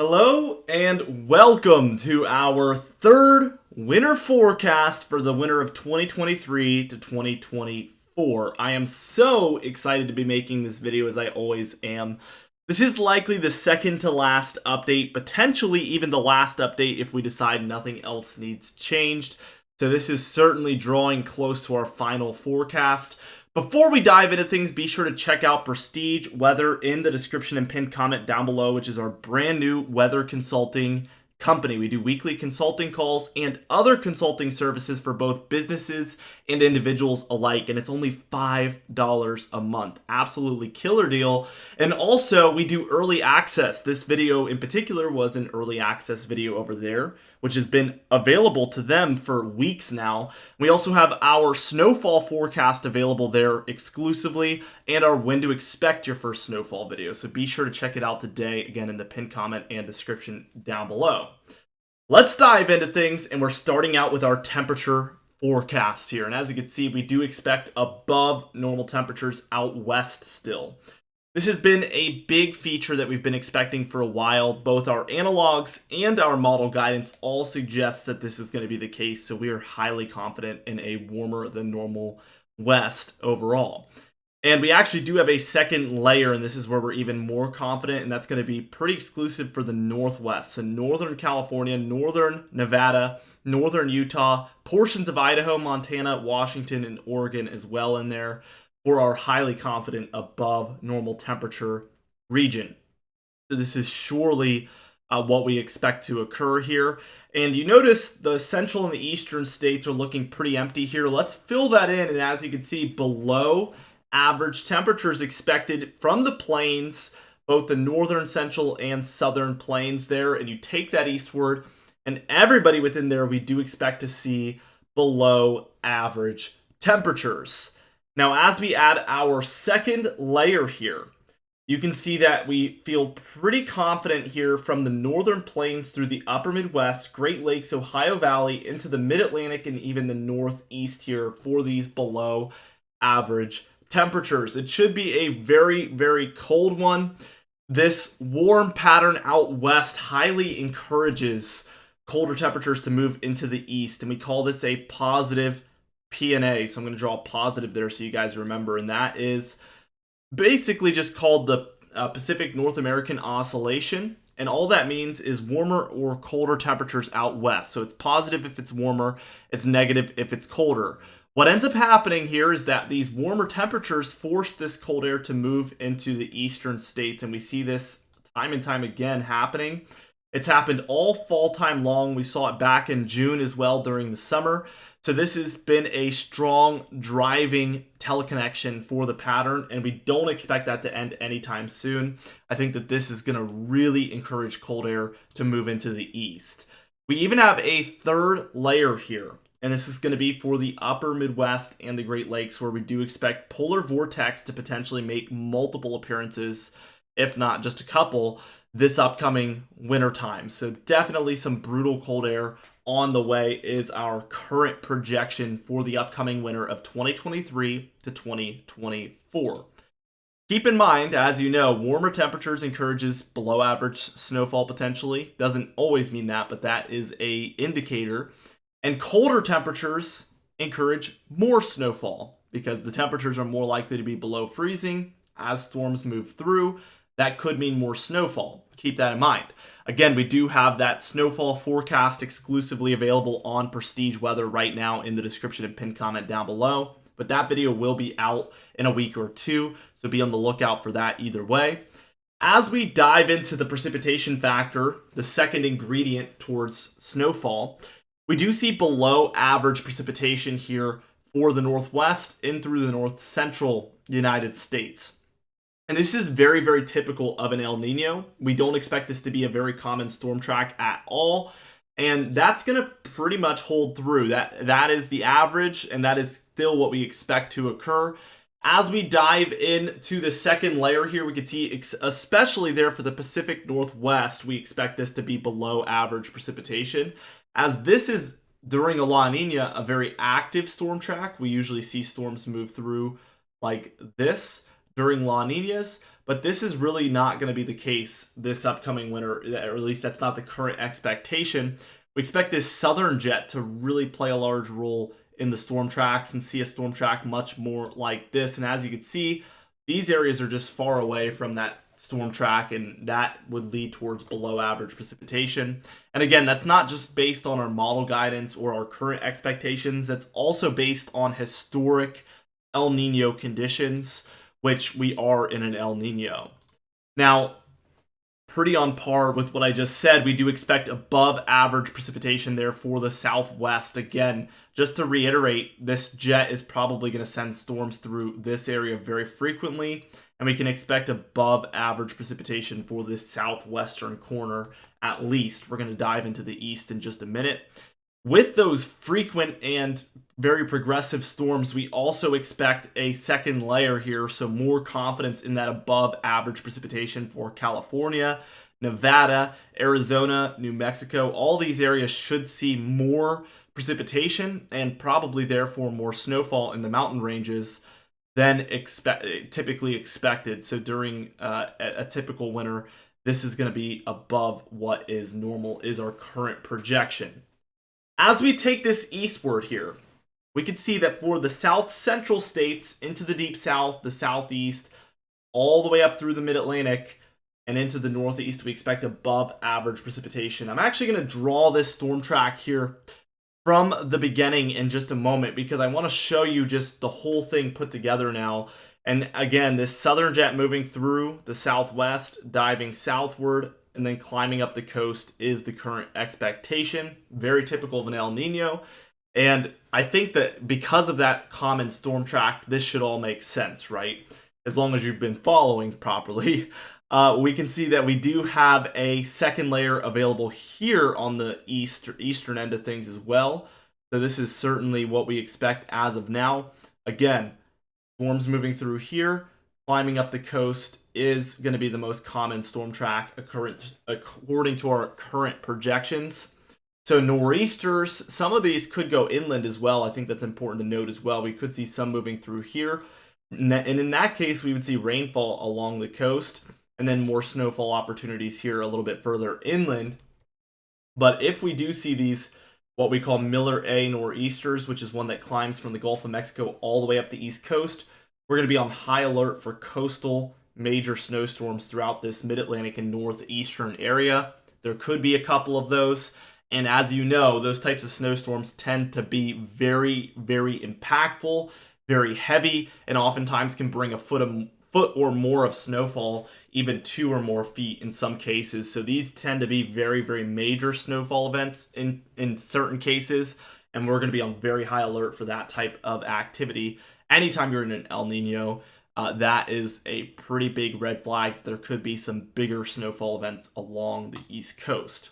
Hello and welcome to our third winter forecast for the winter of 2023 to 2024. I am so excited to be making this video, as I always am. This is likely the second to last update, potentially even the last update if we decide nothing else needs changed. So this is certainly drawing close to our final forecast. Before we dive into things, be sure to check out Prestige Weather in the description and pinned comment down below, which is our brand new weather consulting company. We do weekly consulting calls and other consulting services for both businesses and individuals alike, and it's only $5 a month. Absolutely killer deal. And also, we do early access. This video in particular was an early access video over there, which has been available to them for weeks now. We also have our snowfall forecast available there exclusively, and our when to expect your first snowfall video. So be sure to check it out today, again in the pinned comment and description down below. Let's dive into things, and we're starting out with our temperature forecast here. And as you can see, we do expect above normal temperatures out west still. This has been a big feature that we've been expecting for a while. Both our analogs and our model guidance all suggest that this is going to be the case, so we are highly confident in a warmer than normal west overall. And we actually do have a second layer, and this is where we're even more confident, and that's going to be pretty exclusive for the Northwest. So Northern California, Northern Nevada, Northern Utah, portions of Idaho, Montana, Washington, and Oregon as well in there for our highly confident above normal temperature region. So this is surely what we expect to occur here. And you notice the central and the eastern states are looking pretty empty here. Let's fill that in, and as you can see, below average temperatures expected from the plains, both the northern, central, and southern plains there, and you take that eastward, and everybody within there we do expect to see below average temperatures. Now, as we add our second layer here, you can see that we feel pretty confident here from the northern plains through the upper Midwest, Great Lakes, Ohio Valley, into the mid-Atlantic, and even the Northeast here for these below average temperatures. It should be a very, very cold one. This warm pattern out west highly encourages colder temperatures to move into the east, and we call this a positive PNA. So I'm going to draw a positive there so you guys remember, and that is basically just called the Pacific North American Oscillation, and all that means is warmer or colder temperatures out west. So it's positive if it's warmer, it's negative if it's colder. What ends up happening here is that these warmer temperatures force this cold air to move into the eastern states, and we see this time and time again happening. It's happened all fall time long. We saw it back in June as well during the summer. So this has been a strong driving teleconnection for the pattern, and we don't expect that to end anytime soon. I think that this is going to really encourage cold air to move into the east. We even have a third layer here, and this is going to be for the upper Midwest and the Great Lakes, where we do expect polar vortex to potentially make multiple appearances, if not just a couple, this upcoming winter time. So definitely some brutal cold air on the way is our current projection for the upcoming winter of 2023 to 2024. Keep in mind, as you know, warmer temperatures encourages below average snowfall potentially. Doesn't always mean that, but that is a indicator. And colder temperatures encourage more snowfall because the temperatures are more likely to be below freezing as storms move through. That could mean more snowfall. Keep that in mind. Again, we do have that snowfall forecast exclusively available on Prestige Weather right now in the description and pinned comment down below. But that video will be out in a week or two, so be on the lookout for that either way. As we dive into the precipitation factor, the second ingredient towards snowfall, we do see below average precipitation here for the Northwest and through the North Central United States. And this is very, very typical of an El Nino. We don't expect this to be a very common storm track at all. And that's going to pretty much hold through. That is the average, and that is still what we expect to occur. As we dive into the second layer here, we can see, especially there for the Pacific Northwest, we expect this to be below average precipitation. As this is, during a La Nina, a very active storm track. We usually see storms move through like this during La Ninas, but this is really not going to be the case this upcoming winter, or at least that's not the current expectation. We expect this southern jet to really play a large role in the storm tracks and see a storm track much more like this. And as you can see, these areas are just far away from that storm track, and that would lead towards below average precipitation. And again, that's not just based on our model guidance or our current expectations, that's also based on historic El Nino conditions, which we are in an El Nino. Now, pretty on par with what I just said, we do expect above average precipitation there for the southwest. Again, just to reiterate, this jet is probably going to send storms through this area very frequently, and we can expect above average precipitation for this southwestern corner at least. We're going to dive into the east in just a minute. With those frequent and very progressive storms, we also expect a second layer here, so more confidence in that above average precipitation for California, Nevada, Arizona, New Mexico. All these areas should see more precipitation and probably therefore more snowfall in the mountain ranges than typically expected. So during a typical winter, this is going to be above what is normal, is our current projection. As we take this eastward here, we can see that for the south central states into the deep south, the southeast, all the way up through the mid-Atlantic and into the northeast, we expect above average precipitation. I'm actually going to draw this storm track here from the beginning in just a moment because I want to show you just the whole thing put together now. And again, this southern jet moving through the southwest, diving southward, and then climbing up the coast is the current expectation. Very typical of an El Nino. And I think that because of that common storm track, this should all make sense, right? As long as you've been following properly. We can see that we do have a second layer available here on the eastern end of things as well. So this is certainly what we expect as of now. Again, storms moving through here, climbing up the coast is going to be the most common storm track according to our current projections. So nor'easters, some of these could go inland as well. I think that's important to note as well. We could see some moving through here. And in that case, we would see rainfall along the coast and then more snowfall opportunities here a little bit further inland. But if we do see these, what we call Miller A nor'easters, which is one that climbs from the Gulf of Mexico all the way up the east coast, we're going to be on high alert for coastal major snowstorms throughout this mid-Atlantic and northeastern area. There could be a couple of those. And as you know, those types of snowstorms tend to be very, very impactful, very heavy, and oftentimes can bring a foot or more of snowfall, even 2 or more feet in some cases. So these tend to be very, very major snowfall events in certain cases, and we're going to be on very high alert for that type of activity. Anytime you're in an El Nino, that is a pretty big red flag. There could be some bigger snowfall events along the East Coast.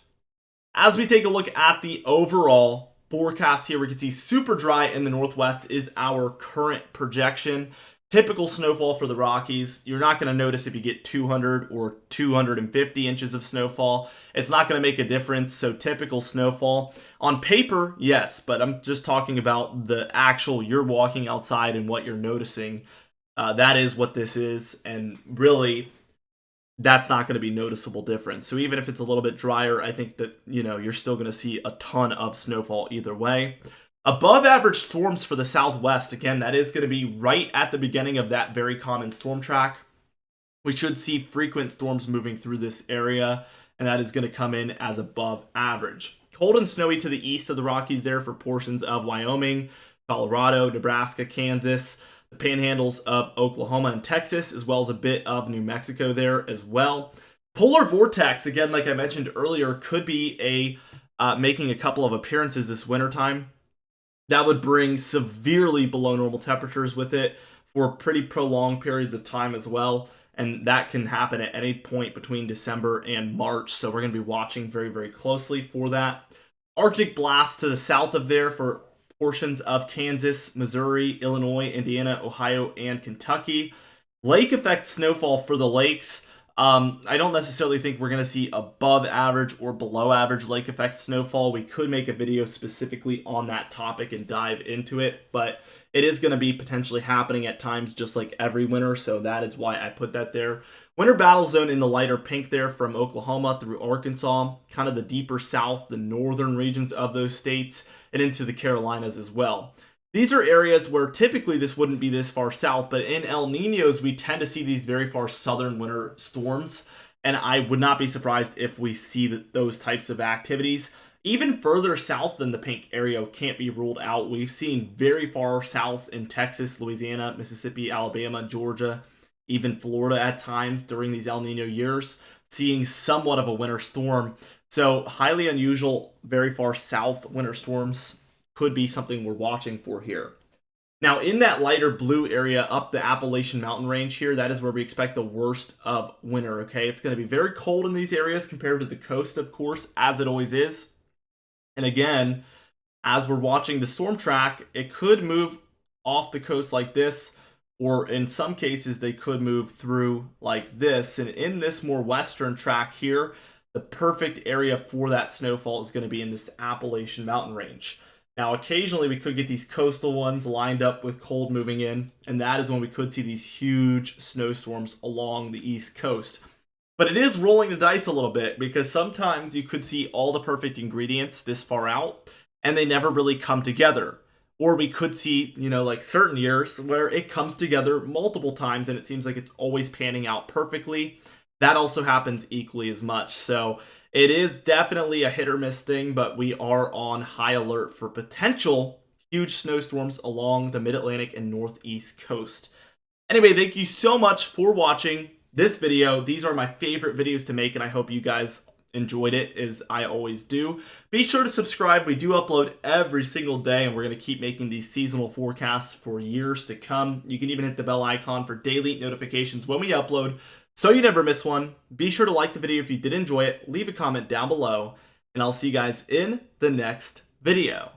As we take a look at the overall forecast here, we can see super dry in the northwest is our current projection. Typical snowfall for the Rockies. You're not going to notice if you get 200 or 250 inches of snowfall. It's not going to make a difference. So typical snowfall. On paper, yes, but I'm just talking about the actual, you're walking outside and what you're noticing. That is what this is. And really, that's not going to be noticeable difference. So even if it's a little bit drier, I think that, you're still going to see a ton of snowfall either way. Above average storms for the southwest, again, that is going to be right at the beginning of that very common storm track. We should see frequent storms moving through this area, and that is going to come in as above average. Cold and snowy to the east of the Rockies there for portions of Wyoming, Colorado, Nebraska, Kansas, the panhandles of Oklahoma and Texas, as well as a bit of New Mexico there as well. Polar vortex, again, like I mentioned earlier, could be making a couple of appearances this wintertime. That would bring severely below normal temperatures with it for pretty prolonged periods of time as well. And that can happen at any point between December and March. So we're going to be watching very, very closely for that. Arctic blast to the south of there for portions of Kansas, Missouri, Illinois, Indiana, Ohio, and Kentucky. Lake effect snowfall for the lakes. I don't necessarily think we're going to see above average or below average lake effect snowfall. We could make a video specifically on that topic and dive into it, but it is going to be potentially happening at times just like every winter, so that is why I put that there. Winter battle zone in the lighter pink there from Oklahoma through Arkansas, kind of the deeper south, the northern regions of those states, and into the Carolinas as well. These are areas where typically this wouldn't be this far south, but in El Niños, we tend to see these very far southern winter storms, and I would not be surprised if we see those types of activities. Even further south than the pink area can't be ruled out. We've seen very far south in Texas, Louisiana, Mississippi, Alabama, Georgia, even Florida at times during these El Nino years, seeing somewhat of a winter storm. So highly unusual, very far south winter storms could be something we're watching for here. Now, in that lighter blue area up the Appalachian Mountain Range here, that is where we expect the worst of winter, okay? It's going to be very cold in these areas compared to the coast, of course, as it always is. And again, as we're watching the storm track, it could move off the coast like this, or in some cases, they could move through like this. And in this more western track here, the perfect area for that snowfall is going to be in this Appalachian Mountain Range. Now, occasionally we could get these coastal ones lined up with cold moving in, and that is when we could see these huge snowstorms along the East Coast. But it is rolling the dice a little bit, because sometimes you could see all the perfect ingredients this far out, and they never really come together. Or we could see, like certain years where it comes together multiple times and it seems like it's always panning out perfectly. That also happens equally as much. So it is definitely a hit or miss thing, but we are on high alert for potential huge snowstorms along the Mid-Atlantic and Northeast coast. Anyway, thank you so much for watching this video. These are my favorite videos to make, and I hope you guys enjoyed it as I always do. Be sure to subscribe. We do upload every single day, and we're going to keep making these seasonal forecasts for years to come. You can even hit the bell icon for daily notifications when we upload, so you never miss one. Be sure to like the video if you did enjoy it, leave a comment down below, and I'll see you guys in the next video.